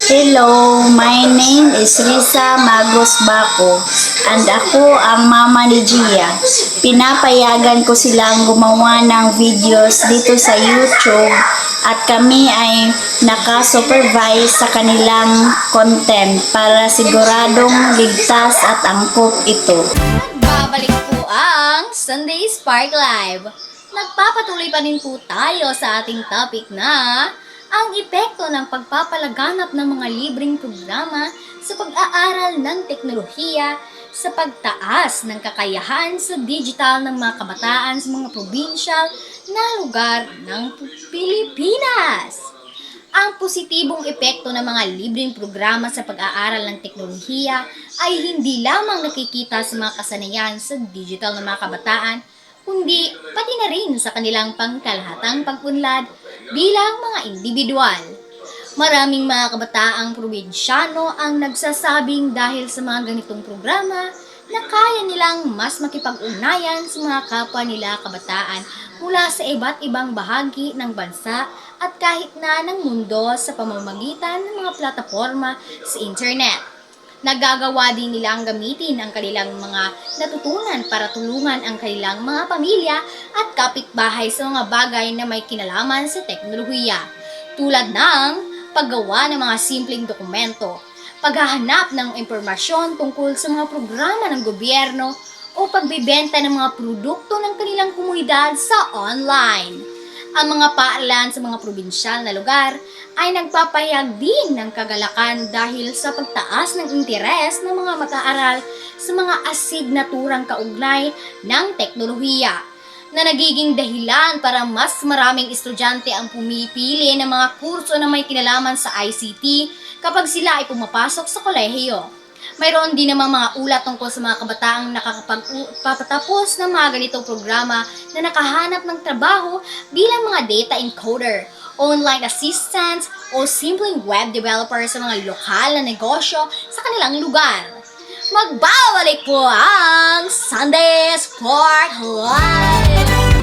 Hello, my name is Risa Magos Baco and ako ang mama ni Gia. Pinapayagan ko silang gumawa ng videos dito sa YouTube at kami ay naka-supervise sa kanilang content para siguradong ligtas at angkop ito. Babalik po ang Sunday Spark Live. Nagpapatuloy pa rin po tayo sa ating topic na ang epekto ng pagpapalaganap ng mga libreng programa sa pag-aaral ng teknolohiya sa pagtaas ng kakayahan sa digital ng mga kabataan sa mga probinsyal na lugar ng Pilipinas. Ang positibong epekto ng mga libreng programa sa pag-aaral ng teknolohiya ay hindi lamang nakikita sa mga kasanayan sa digital ng mga kabataan, kundi pati na rin sa kanilang pangkalahatang pag-unlad bilang mga individual. Maraming mga kabataang probinsyano ang nagsasabing dahil sa mga ganitong programa na kaya nilang mas makipag-ugnayan sa mga kapwa nila kabataan mula sa iba't ibang bahagi ng bansa at kahit na ng mundo sa pamamagitan ng mga plataforma sa internet. Nagagawa din nilang gamitin ang kanilang mga natutunan para tulungan ang kanilang mga pamilya at kapitbahay sa mga bagay na may kinalaman sa teknolohiya, tulad ng paggawa ng mga simpleng dokumento, paghahanap ng impormasyon tungkol sa mga programa ng gobyerno o pagbibenta ng mga produkto ng kanilang komunidad sa online. Ang mga paaralan sa mga probinsyal na lugar ay nagpapahayag din ng kagalakan dahil sa pagtaas ng interes ng mga mag-aaral sa mga asignaturang kaugnay ng teknolohiya, na nagiging dahilan para mas maraming estudyante ang pumipili ng mga kurso na may kinalaman sa ICT kapag sila ay pumapasok sa kolehiyo. Mayroon din namang mga ulat tungkol sa mga kabataang nakakapagpapatapos ng mga ganitong programa na nakahanap ng trabaho bilang mga data encoder, online assistants, o simpleng web developer sa mga lokal na negosyo sa kanilang lugar. Magbabalik po ang Sunday Spark Live!